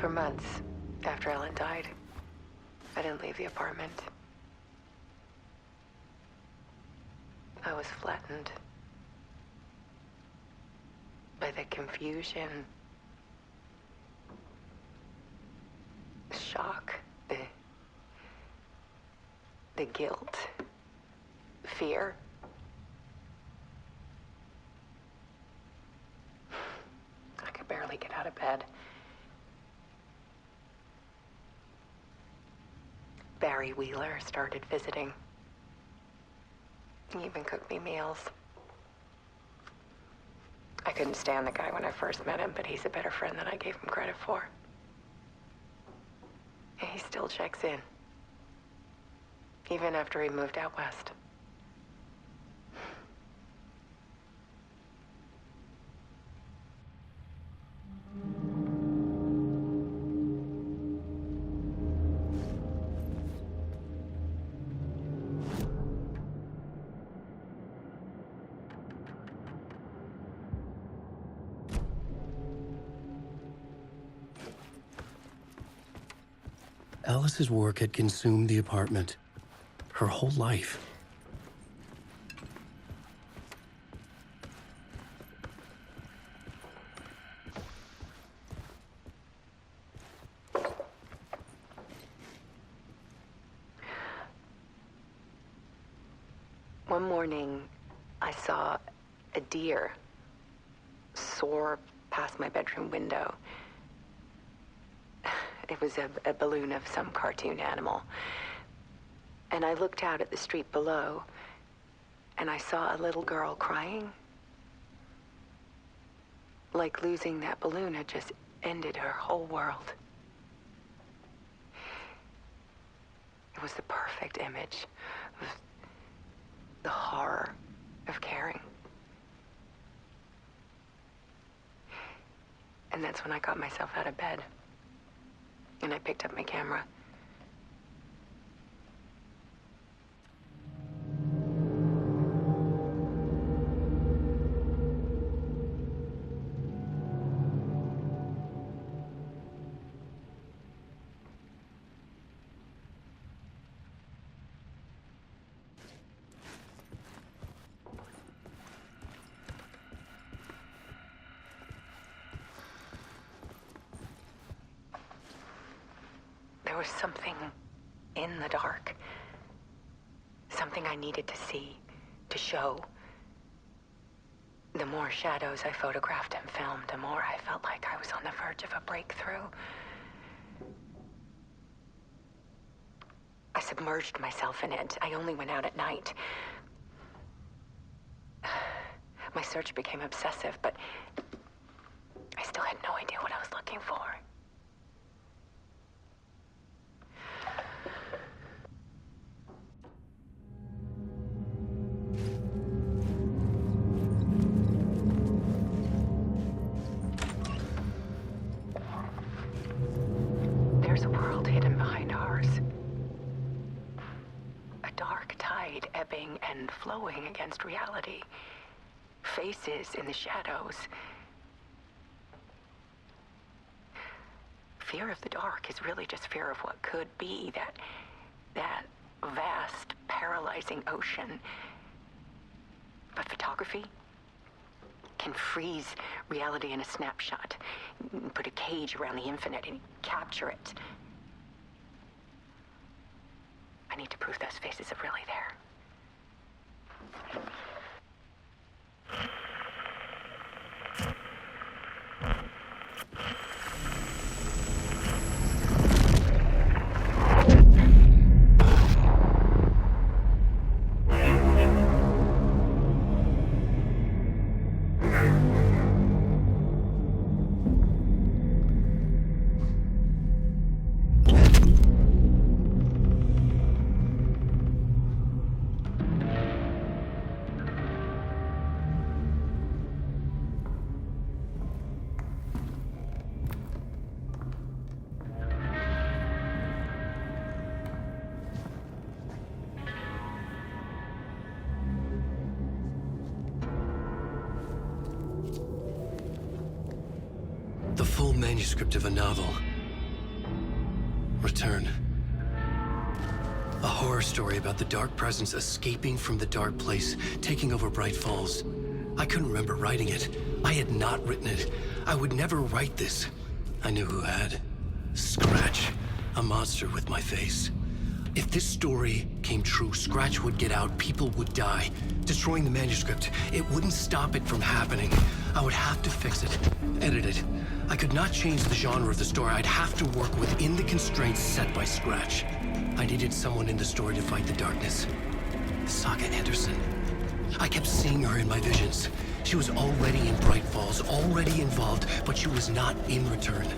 For months after Ellen died, I didn't leave the apartment. I was flattened by the confusion, the shock, the guilt, fear. I could barely get out of bed. Barry Wheeler started visiting. He even cooked me meals. I couldn't stand the guy when I first met him, but he's a better friend than I gave him credit for. And he still checks in, even after he moved out west. Alice's work had consumed the apartment, her whole life. One morning, I saw a deer soar past my bedroom window. It was a balloon of some cartoon animal. And I looked out at the street below, and I saw a little girl crying. Like losing that balloon had just ended her whole world. It was the perfect image of the horror of caring. And that's when I got myself out of bed. And I picked up my camera. There was something in the dark. Something I needed to see, to show. The more shadows I photographed and filmed, the more I felt like I was on the verge of a breakthrough. I submerged myself in it. I only went out at night. My search became obsessive, but I still had no idea what I was looking for. There's a world hidden behind ours. A dark tide ebbing and flowing against reality. Faces in the shadows. Fear of the dark is really just fear of what could be, that vast, paralyzing ocean. But photography can freeze reality in a snapshot, put a cage around the infinite and capture it. I need to prove those faces are really there. The full manuscript of a novel, Return. A horror story about the dark presence escaping from the dark place, taking over Bright Falls. I couldn't remember writing it. I had not written it. I would never write this. I knew who had. Scratch. A monster with my face. If this story came true, Scratch would get out, people would die. Destroying the manuscript, it wouldn't stop it from happening. I would have to fix it, edit it. I could not change the genre of the story. I'd have to work within the constraints set by Scratch. I needed someone in the story to fight the darkness. Saga Anderson. I kept seeing her in my visions. She was already in Bright Falls, already involved, but she was not in Return.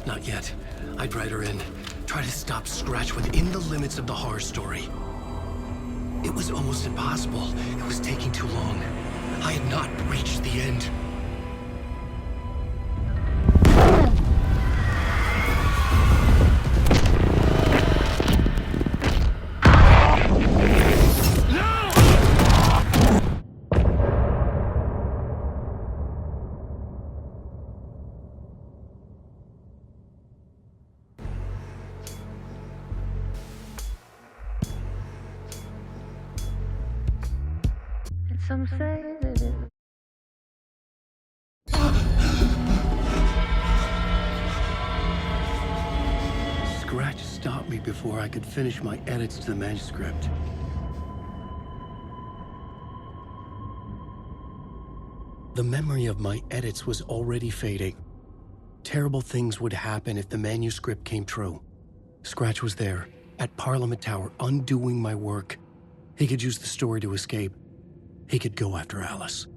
Not yet. I'd write her in. Try to stop Scratch within the limits of the horror story. It was almost impossible. It was taking too long. I had not reached the end. Some say that it Scratch stopped me before I could finish my edits to the manuscript. The memory of my edits was already fading. Terrible things would happen if the manuscript came true. Scratch was there, at Parliament Tower, undoing my work. He could use the story to escape. He could go after Alice.